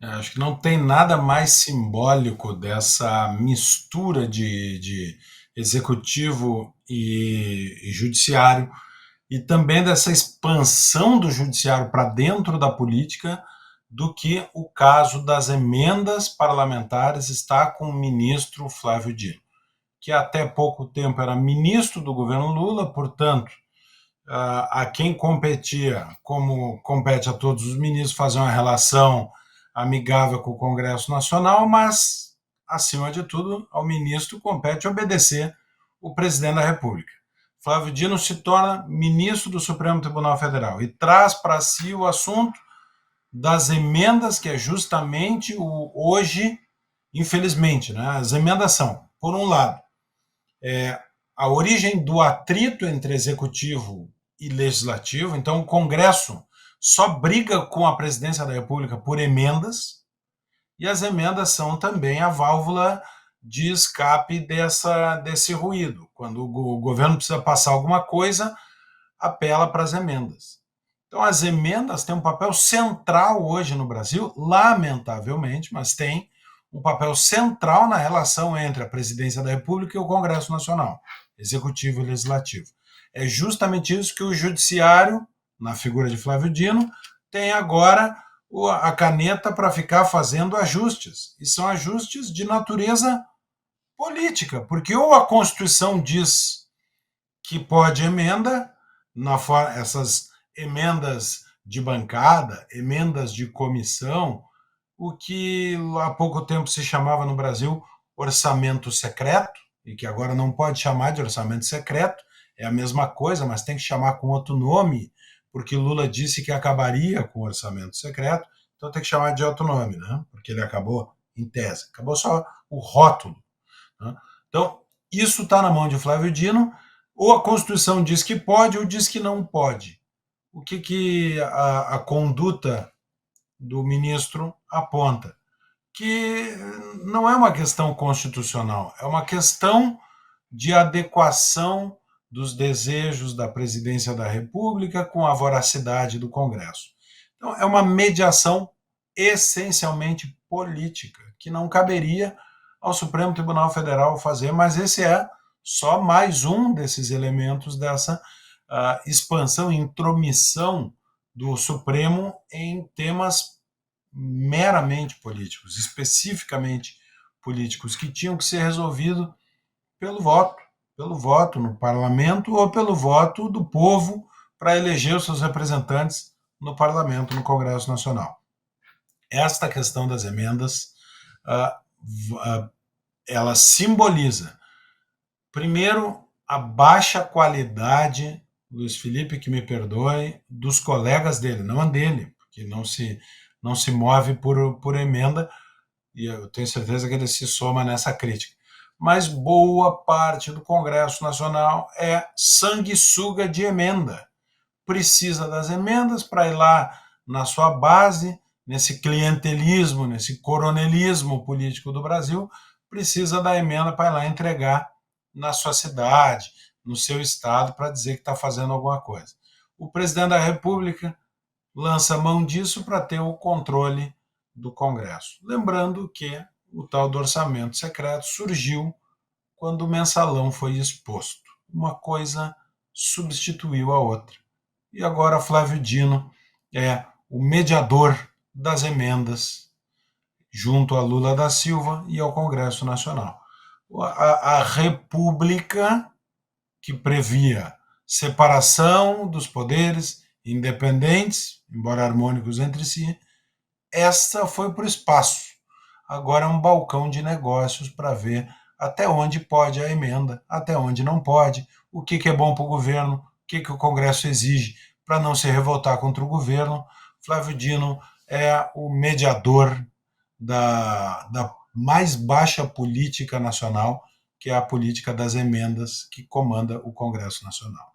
Acho que não tem nada mais simbólico dessa mistura de executivo e judiciário, e também dessa expansão do judiciário para dentro da política, do que o caso das emendas parlamentares está com o ministro Flávio Dino, que até pouco tempo era ministro do governo Lula, portanto, a quem competia, como compete a todos os ministros, fazer uma relação amigável com o Congresso Nacional, mas, acima de tudo, ao ministro compete obedecer o presidente da República. Flávio Dino se torna ministro do Supremo Tribunal Federal e traz para si o assunto das emendas, que é justamente o hoje, infelizmente, né? As emendas são, por um lado, a origem do atrito entre executivo e legislativo. Então, o Congresso só briga com a presidência da República por emendas, e as emendas são também a válvula de escape desse ruído. Quando o governo precisa passar alguma coisa, apela para as emendas. Então, as emendas têm um papel central hoje no Brasil, lamentavelmente, mas tem um papel central na relação entre a presidência da República e o Congresso Nacional, executivo e legislativo. É justamente isso que o judiciário, na figura de Flávio Dino, tem agora a caneta para ficar fazendo ajustes. E são ajustes de natureza política, porque ou a Constituição diz que pode emenda, essas emendas de bancada, emendas de comissão, o que há pouco tempo se chamava no Brasil orçamento secreto, e que agora não pode chamar de orçamento secreto, é a mesma coisa, mas tem que chamar com outro nome, porque Lula disse que acabaria com o orçamento secreto, então tem que chamar de outro nome, né? Porque ele acabou em tese, acabou só o rótulo. Né? Então, isso está na mão de Flávio Dino, ou a Constituição diz que pode ou diz que não pode. O que a conduta do ministro aponta? Que não é uma questão constitucional, é uma questão de adequação dos desejos da presidência da República com a voracidade do Congresso. Então, é uma mediação essencialmente política, que não caberia ao Supremo Tribunal Federal fazer, mas esse é só mais um desses elementos dessa expansão, intromissão do Supremo em temas meramente políticos, especificamente políticos, que tinham que ser resolvidos pelo voto, pelo voto no parlamento ou pelo voto do povo para eleger os seus representantes no parlamento, no Congresso Nacional. Esta questão das emendas, ah, ela simboliza, primeiro, a baixa qualidade, Luiz Felipe, que me perdoe, dos colegas dele, não a dele, porque não se move por emenda, e eu tenho certeza que ele se soma nessa crítica. Mas boa parte do Congresso Nacional é sanguessuga de emenda. Precisa das emendas para ir lá na sua base, nesse clientelismo, nesse coronelismo político do Brasil, precisa da emenda para ir lá entregar na sua cidade, no seu estado, para dizer que está fazendo alguma coisa. O presidente da República lança mão disso para ter o controle do Congresso. Lembrando que o tal do orçamento secreto surgiu quando o mensalão foi exposto. Uma coisa substituiu a outra. E agora Flávio Dino é o mediador das emendas junto a Lula da Silva e ao Congresso Nacional. A República, que previa separação dos poderes independentes, embora harmônicos entre si, essa foi para o espaço. Agora é um balcão de negócios para ver até onde pode a emenda, até onde não pode, o que é bom para o governo, o que o Congresso exige para não se revoltar contra o governo. Flávio Dino é o mediador da mais baixa política nacional, que é a política das emendas que comanda o Congresso Nacional.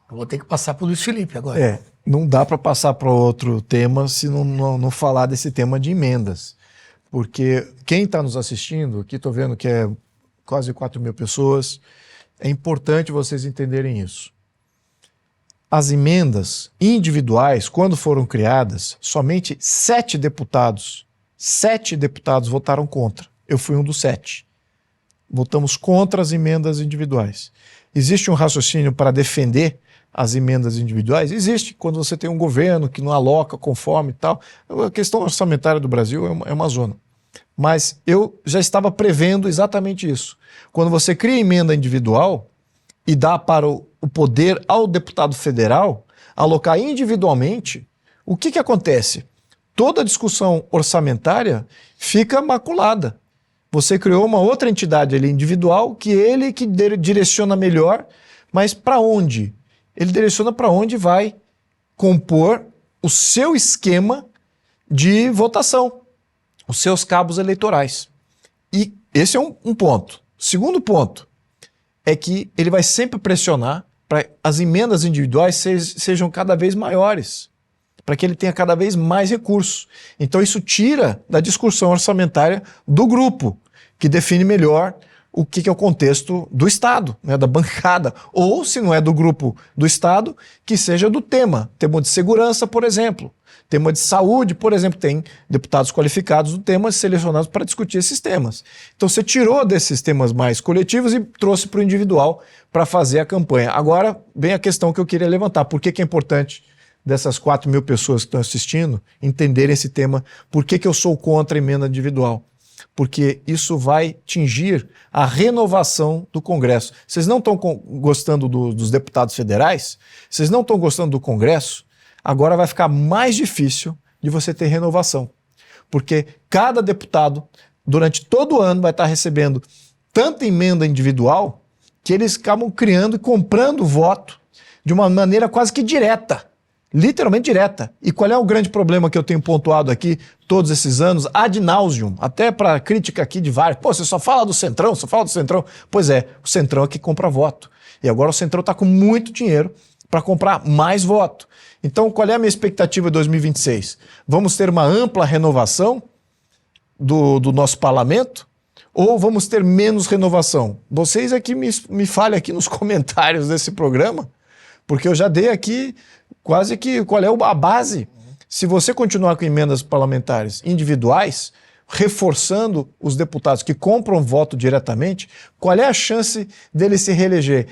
Eu vou ter que passar para o Luiz Felipe agora. Não dá para passar para outro tema se não falar desse tema de emendas. Porque quem está nos assistindo, aqui estou vendo que é quase 4.000 pessoas, é importante vocês entenderem isso. as emendas individuais, quando foram criadas, somente 7 deputados votaram contra. Eu fui um dos 7. Votamos contra as emendas individuais. Existe um raciocínio para defender as emendas individuais? Existe, quando você tem um governo que não aloca conforme e tal. A questão orçamentária do Brasil é uma zona. Mas eu já estava prevendo exatamente isso. Quando você cria emenda individual e dá para o poder ao deputado federal alocar individualmente, o que acontece? Toda a discussão orçamentária fica maculada. Você criou uma outra entidade ali individual que ele que direciona melhor, mas para onde? Ele direciona para onde vai compor o seu esquema de votação, os seus cabos eleitorais. E esse é um ponto. Segundo ponto é que ele vai sempre pressionar para as emendas individuais sejam cada vez maiores, para que ele tenha cada vez mais recursos. Então isso tira da discussão orçamentária do grupo, que define melhor o que é o contexto do Estado, né, da bancada, ou se não é do grupo do Estado, que seja do tema de segurança, por exemplo, tema de saúde, por exemplo, tem deputados qualificados do tema selecionados para discutir esses temas. Então você tirou desses temas mais coletivos e trouxe para o individual para fazer a campanha. Agora vem a questão que eu queria levantar, por que é importante dessas 4 mil pessoas que estão assistindo entenderem esse tema, por que eu sou contra a emenda individual? Porque isso vai tingir a renovação do Congresso. Vocês não estão gostando dos deputados federais? Vocês não estão gostando do Congresso? Agora vai ficar mais difícil de você ter renovação. Porque cada deputado, durante todo o ano, vai estar recebendo tanta emenda individual que eles acabam criando e comprando voto de uma maneira quase que direta. Literalmente direta. E qual é o grande problema que eu tenho pontuado aqui todos esses anos, ad nauseum, até para crítica aqui de vários. Pô, você só fala do Centrão, só fala do Centrão. Pois é, o Centrão é que compra voto. E agora o Centrão está com muito dinheiro para comprar mais voto. Então, qual é a minha expectativa em 2026? Vamos ter uma ampla renovação do nosso parlamento? Ou vamos ter menos renovação? Vocês aqui me falem aqui nos comentários desse programa, porque eu já dei aqui quase que qual é a base. Se você continuar com emendas parlamentares individuais, reforçando os deputados que compram voto diretamente, qual é a chance dele se reeleger?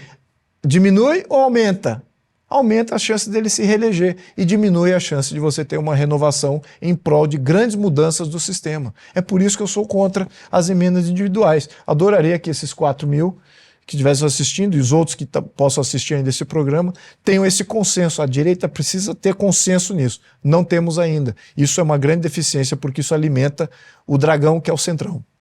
Diminui ou aumenta? Aumenta a chance dele se reeleger e diminui a chance de você ter uma renovação em prol de grandes mudanças do sistema. É por isso que eu sou contra as emendas individuais. Adoraria que esses 4 mil que estivessem assistindo e os outros que possam assistir ainda esse programa tenham esse consenso. A direita precisa ter consenso nisso. Não temos ainda. Isso é uma grande deficiência porque isso alimenta o dragão que é o Centrão.